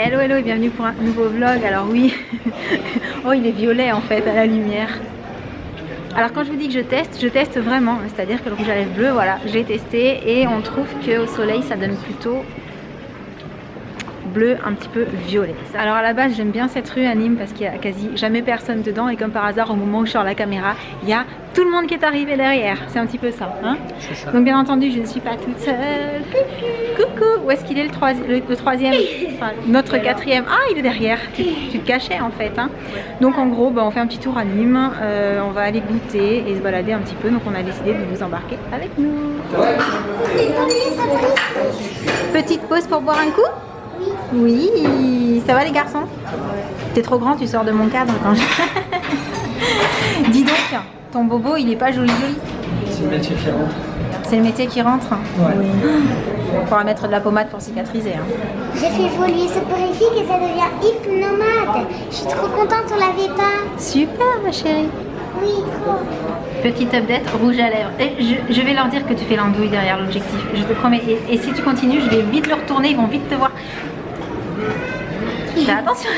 Hello hello et bienvenue pour un nouveau vlog. Alors oui, oh il est violet en fait à la lumière. Alors quand je vous dis que je teste vraiment, c'est-à-dire que le rouge à lèvres bleu, voilà, j'ai testé et on trouve qu'au soleil ça donne plutôt bleu un petit peu violet. Alors à la base j'aime bien cette rue à Nîmes parce qu'il n'y a quasi jamais personne dedans et comme par hasard au moment où je sors la caméra, il y a tout le monde qui est arrivé derrière. C'est un petit peu ça, hein? C'est ça. Donc bien entendu je ne suis pas toute seule. Coucou. Où est-ce qu'il est le troisième, enfin, notre quatrième? Ah il est derrière. Tu te cachais en fait, hein? Donc en gros on fait un petit tour à Nîmes, on va aller goûter et se balader un petit peu. Donc on a décidé de vous embarquer avec nous. Petite pause pour boire un coup? Oui, ça va les garçons? T'es trop grand, tu sors de mon cadre quand je... Dis donc, ton bobo il est pas joli joli. C'est le métier qui rentre. C'est le métier qui rentre? Ouais. Oui. On pourra mettre de la pommade pour cicatriser. Hein. J'ai fait évoluer ce purifique et ça devient hypnomade. Je suis trop contente, on l'avait pas. Super ma chérie. Oui, trop. Petite update, rouge à lèvres. Et je vais leur dire que tu fais l'andouille derrière l'objectif. Je te promets. Et si tu continues, je vais vite le retourner, ils vont vite te voir. Fais attention.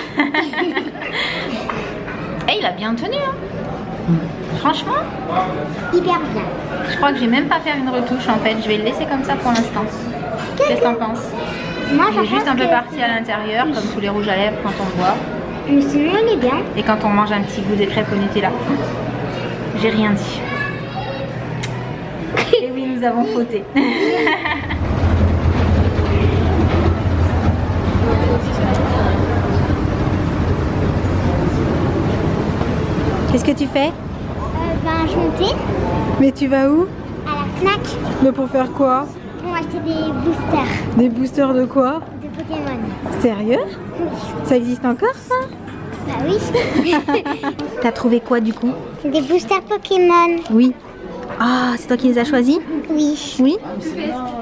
Et il a bien tenu hein. Franchement Hyper bien. je crois que je vais même pas faire une retouche en fait, je vais le laisser comme ça pour l'instant. Qu'est-ce que t'en penses? Moi, Il est juste un peu parti à l'intérieur comme tous les rouges à lèvres quand on le boit. Mais sinon, il est bien. Et quand on mange un petit goût des crêpes au Nutella. J'ai rien dit. Et oui, nous avons fauté. Qu'est-ce que tu fais? Je montais Mais tu vas où? à la Fnac Mais pour faire quoi? pour acheter des boosters Des boosters de quoi? de Pokémon. Sérieux? Oui. Ça existe encore ça? Bah oui. T'as trouvé quoi du coup? Des boosters Pokémon. Oui. Ah, c'est toi qui les as choisis? Oui. Oui.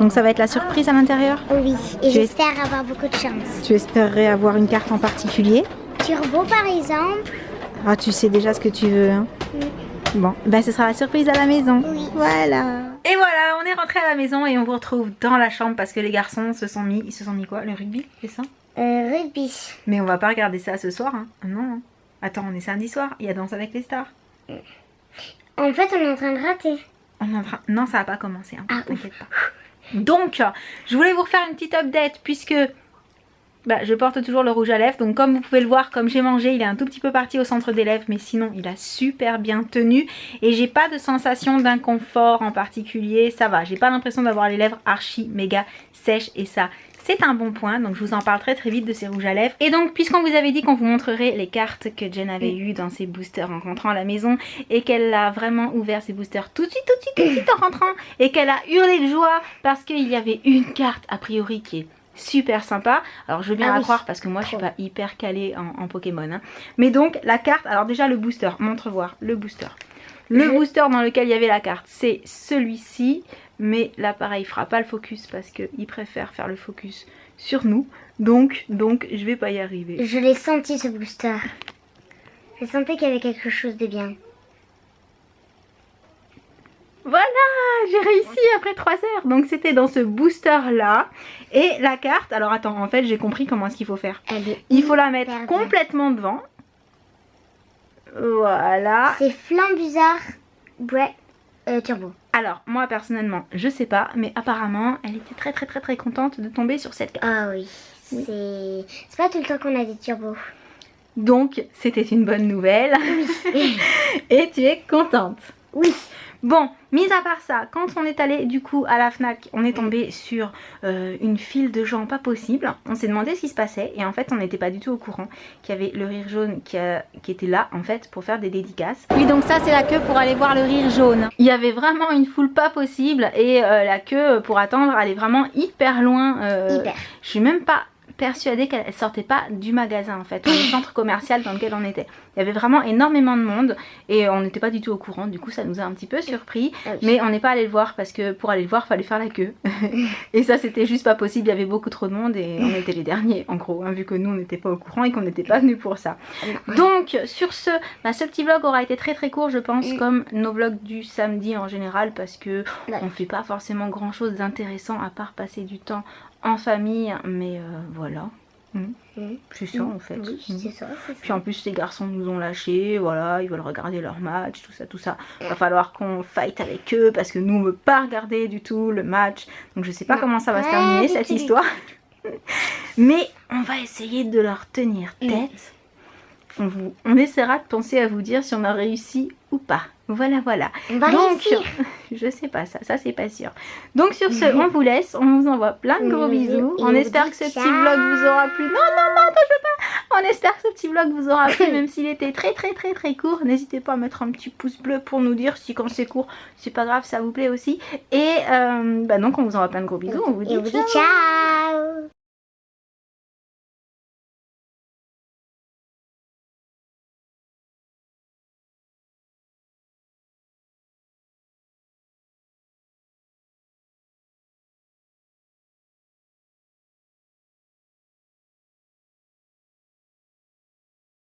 Donc ça va être la surprise à l'intérieur? Oui. Et Tu j'espère avoir beaucoup de chance. Tu espérerais avoir une carte en particulier? Turbo par exemple. Ah, tu sais déjà ce que tu veux, hein? Oui. Bon, ben ce sera la surprise à la maison. Oui. Voilà. Et voilà, on est rentré à la maison et on vous retrouve dans la chambre parce que les garçons se sont mis... Ils se sont mis quoi? Le rugby, c'est ça? Rugby. Mais on va pas regarder ça ce soir, hein? Non, non. Attends, on est samedi soir, il y a Danse avec les stars. En fait, on est en train de rater. On est en train... Non, ça va pas commencer, hein. Ah, T'inquiète pas. Donc, je voulais vous refaire une petite update puisque... Bah, je porte toujours le rouge à lèvres, donc comme vous pouvez le voir, comme j'ai mangé, il est un tout petit peu parti au centre des lèvres, mais sinon il a super bien tenu et j'ai pas de sensation d'inconfort en particulier, ça va, j'ai pas l'impression d'avoir les lèvres archi méga sèches et ça c'est un bon point, donc je vous en parle très très vite de ces rouges à lèvres. Et donc puisqu'on vous avait dit qu'on vous montrerait les cartes que Jen avait eues dans ses boosters en rentrant à la maison et qu'elle a vraiment ouvert ses boosters tout de suite en rentrant et qu'elle a hurlé de joie parce qu'il y avait une carte a priori qui est super sympa, alors je veux bien la croire parce que moi je suis pas hyper calée en Pokémon hein. Mais donc la carte, alors déjà le booster, montre voir le booster. Le booster dans lequel il y avait la carte c'est celui-ci, mais là pareil il fera pas le focus parce qu'il préfère faire le focus sur nous, donc je vais pas y arriver. Je l'ai senti ce booster. Je sentais qu'il y avait quelque chose de bien. Voilà, j'ai réussi après 3 heures. Donc c'était dans ce booster là. Et la carte, alors attends, en fait j'ai compris comment est-ce qu'il faut faire. Il faut la mettre complètement devant. Voilà. C'est Flambuzard Turbo. Alors moi personnellement je sais pas, mais apparemment elle était très contente de tomber sur cette carte. Ah oui, c'est pas tout le temps qu'on a des turbos. Donc c'était une bonne nouvelle. Et tu es contente? Oui. Bon, mis à part ça, quand on est allé du coup à la Fnac, on est tombé sur une file de gens pas possible. On s'est demandé ce qui se passait et en fait on n'était pas du tout au courant qu'il y avait le rire jaune qui était là en fait pour faire des dédicaces. Oui, donc ça c'est la queue pour aller voir le rire jaune. Il y avait vraiment une foule pas possible et la queue pour attendre elle est vraiment hyper loin. Hyper. Je suis même pas persuadée qu'elle sortait pas du magasin en fait, le centre commercial dans lequel on était. Il y avait vraiment énormément de monde et on n'était pas du tout au courant, du coup ça nous a un petit peu surpris, mais on n'est pas allé le voir parce que pour aller le voir fallait faire la queue et ça c'était juste pas possible, il y avait beaucoup trop de monde et on était les derniers en gros, hein, vu que nous on n'était pas au courant et qu'on n'était pas venus pour ça. Donc sur ce, ce petit vlog aura été très court je pense, comme nos vlogs du samedi en général, parce que on fait pas forcément grand chose d'intéressant à part passer du temps en famille, mais voilà. C'est ça en fait. Oui, c'est ça, c'est ça. Puis en plus les garçons nous ont lâchés, voilà, ils veulent regarder leur match, tout ça. Va falloir qu'on fight avec eux parce que nous on veut pas regarder du tout le match. Donc je sais pas comment ça va se terminer cette histoire. Mais on va essayer de leur tenir tête. On essaiera de penser à vous dire si on a réussi ou pas. Voilà. On va réussir. Je sais pas ça c'est pas sûr. Donc sur ce, on vous laisse, on vous envoie plein de gros bisous. On espère que ce petit vlog vous aura plu. Non, attends, je veux pas. On espère que ce petit vlog vous aura plu, même s'il était très court. N'hésitez pas à mettre un petit pouce bleu pour nous dire si quand c'est court, c'est pas grave, ça vous plaît aussi. Et donc on vous envoie plein de gros bisous. On vous dit ciao.